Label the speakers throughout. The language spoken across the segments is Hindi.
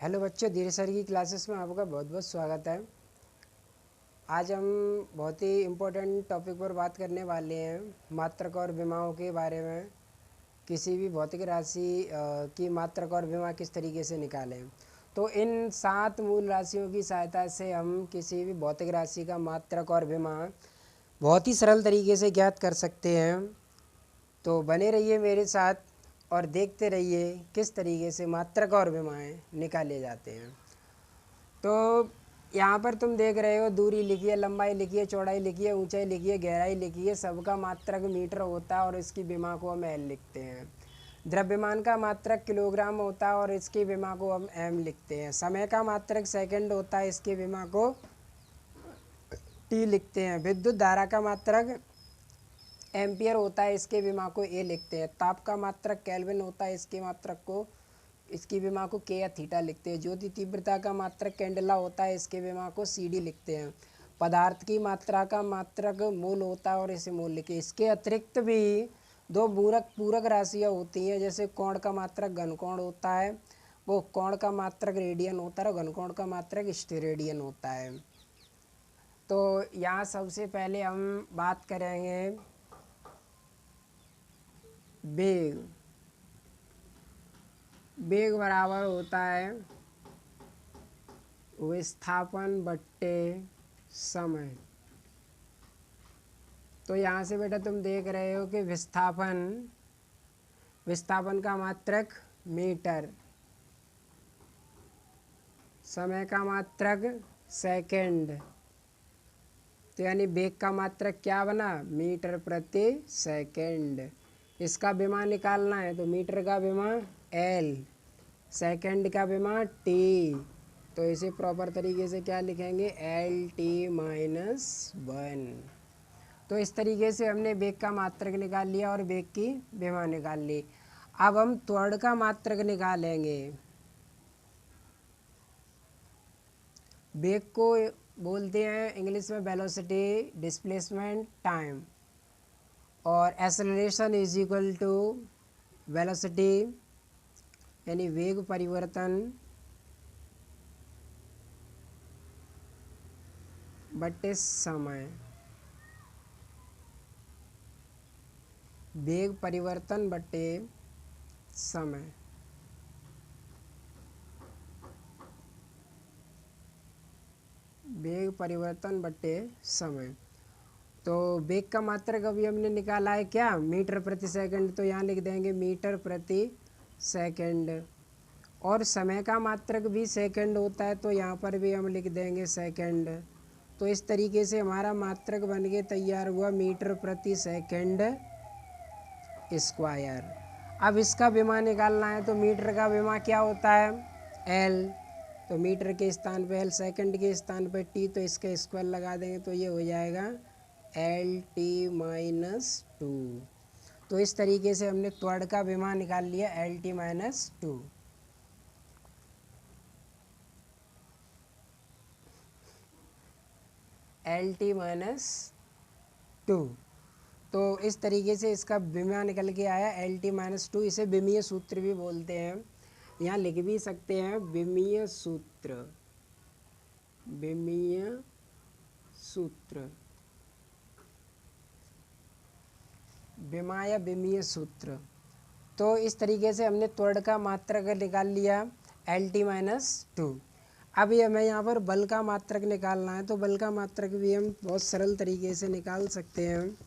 Speaker 1: हेलो बच्चों, धीरे सर की क्लासेस में आपका बहुत बहुत स्वागत है। आज हम बहुत ही इम्पोर्टेंट टॉपिक पर बात करने वाले हैं, मात्रक और विमाओं के बारे में। किसी भी भौतिक राशि की मात्रक और विमा किस तरीके से निकालें। तो इन 7 मूल राशियों की सहायता से हम किसी भी भौतिक राशि का मात्रक और विमा बहुत ही सरल तरीके से ज्ञात कर सकते हैं। तो बने रहिए मेरे साथ और देखते रहिए किस तरीके से मात्रक और विमाएँ निकाले जाते हैं। तो यहाँ पर तुम देख रहे हो, दूरी लिखी है, लंबाई लिखी है, चौड़ाई लिखी है, ऊंचाई लिखी है, गहराई लिखी है। सबका मात्रक मीटर होता है और इसकी विमा को हम एल लिखते हैं। द्रव्यमान का मात्रक किलोग्राम होता है और इसकी विमा को हम एम लिखते हैं। समय का मात्रक सेकंड होता है, इसकी विमा को टी लिखते हैं। विद्युत धारा का मात्रक एम्पियर होता है, इसके विमा को ए लिखते हैं। ताप का मात्रक केल्विन होता है, इसकी विमा को के या थीटा लिखते हैं। ज्योति तीव्रता का मात्रक कैंडेला होता है, इसके विमा को सी डी लिखते हैं। पदार्थ की मात्रा का मात्रक मोल होता है और इसे मोल लिखे। इसके अतिरिक्त भी दो पूरक राशियाँ होती हैं, जैसे कोण का मात्रक घनकोण होता है, वो कोण का मात्रक रेडियन होता है और घनकोण का मात्रक स्टेरेडियन होता है। तो यहाँ सबसे पहले हम बात करेंगे वेग। वेग बराबर होता है विस्थापन बट्टे समय। तो यहाँ से बेटा तुम देख रहे हो कि विस्थापन का मात्रक मीटर, समय का मात्रक सेकंड। तो यानी वेग का मात्रक क्या बना, मीटर प्रति सेकंड। इसका विमा निकालना है तो मीटर का विमा एल, सेकंड का विमा टी। तो इसे प्रॉपर तरीके से क्या लिखेंगे, एल टी माइनस 1। तो इस तरीके से हमने वेग का मात्रक निकाल लिया और वेग की विमा निकाल ली। अब हम त्वरण का मात्रक निकालेंगे। वेग को बोलते हैं इंग्लिश में वेलोसिटी, डिस्प्लेसमेंट, टाइम। और acceleration is equal to velocity यानी वेग परिवर्तन बटे समय। वेग परिवर्तन बटे समय। वेग परिवर्तन बटे समय। तो वेग का मात्रक अभी हमने निकाला है क्या, मीटर प्रति सेकंड। तो यहाँ लिख देंगे मीटर प्रति सेकंड। और समय का मात्रक भी सेकंड होता है, तो यहाँ पर भी हम लिख देंगे सेकंड। तो इस तरीके से हमारा मात्रक बन के तैयार हुआ, मीटर प्रति सेकंड स्क्वायर। अब इसका विमा निकालना है तो मीटर का विमा क्या होता है, एल। तो मीटर के स्थान पे एल, सेकंड के स्थान पे टी, तो इसका स्क्वायर लगा देंगे तो ये हो जाएगा एल टी माइनस 2। तो इस तरीके से हमने त्वरण का विमा निकाल लिया, L T minus 2। L T minus 2। तो इस तरीके से इसका विमा निकल के आया एल टी माइनस 2। इसे विमीय सूत्र भी बोलते हैं, यहाँ लिख भी सकते हैं विमीय सूत्र। विमीय सूत्र, विमा या विमीय सूत्र। तो इस तरीके से हमने त्वरण का मात्रक निकाल लिया, एल टी माइनस 2। अब ये हमें यहाँ पर बल का मात्रक निकालना है, तो बल का मात्रक भी हम बहुत सरल तरीके से निकाल सकते हैं,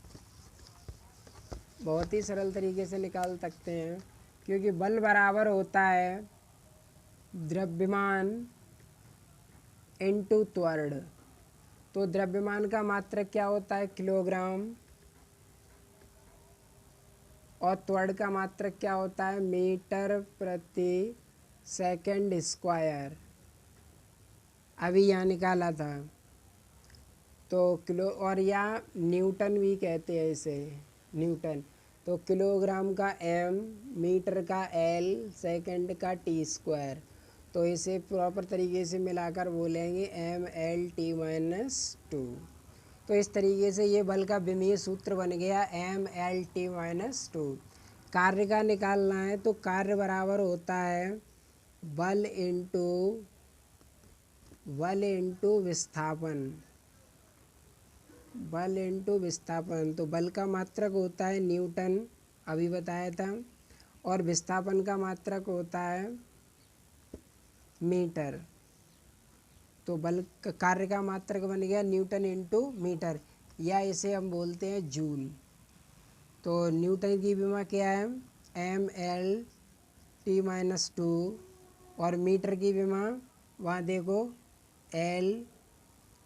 Speaker 1: बहुत ही सरल तरीके से निकाल सकते हैं। क्योंकि बल बराबर होता है द्रव्यमान इनटू त्वरण। तो द्रव्यमान का मात्रक क्या होता है, किलोग्राम। और त्वरण का मात्रक क्या होता है, मीटर प्रति सेकंड स्क्वायर। अभी यहाँ निकाला था। तो किलो, और या न्यूटन भी कहते हैं इसे, न्यूटन। तो किलोग्राम का एम, मीटर का एल, सेकंड का टी स्क्वायर। तो इसे प्रॉपर तरीके से मिलाकर बोलेंगे एम एल टी माइनस 2। तो इस तरीके से ये बल का विमीय सूत्र बन गया, एम एल टी माइनस 2। कार्य का निकालना है तो कार्य बराबर होता है बल इंटू विस्थापन, बल इंटू विस्थापन। तो बल का मात्रक होता है न्यूटन, अभी बताया था, और विस्थापन का मात्रक होता है मीटर। तो बल कार्य का मात्रक बन गया न्यूटन इंटू मीटर, या इसे हम बोलते हैं जूल। तो न्यूटन की विमा क्या है, mL/T-2, और मीटर की विमा वहाँ देखो L,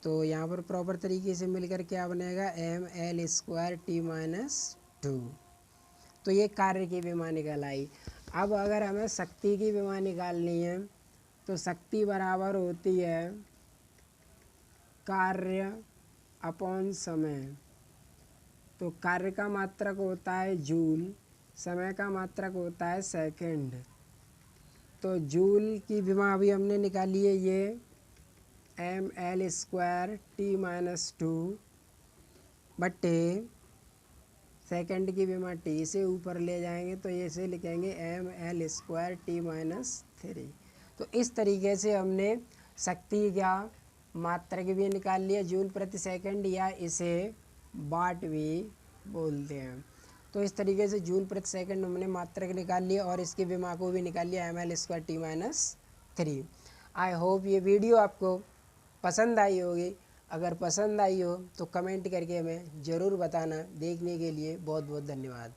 Speaker 1: तो यहाँ पर प्रॉपर तरीके से मिलकर क्या बनेगा, mL²T-2। तो ये कार्य की विमा निकल आई। अब अगर हमें शक्ति की विमा निकालनी है तो शक्ति बराबर होती है कार्य अपॉन समय। तो कार्य का मात्रक होता है जूल, समय का मात्रक होता है सेकंड। तो जूल की विमा अभी हमने निकाली है ये mL²T-2 बट्टे सेकंड की विमा टी से ऊपर ले जाएंगे तो ये से लिखेंगे mL²T-3। तो इस तरीके से हमने शक्ति का मात्रक भी निकाल लिया जूल प्रति सेकंड, या इसे वाट भी बोलते हैं। तो इस तरीके से जूल प्रति सेकंड हमने मात्रक निकाल लिया और इसकी विमा को भी निकाल लिया mL²T-3। आई होप ये वीडियो आपको पसंद आई होगी। अगर पसंद आई हो तो कमेंट करके हमें ज़रूर बताना। देखने के लिए बहुत बहुत धन्यवाद।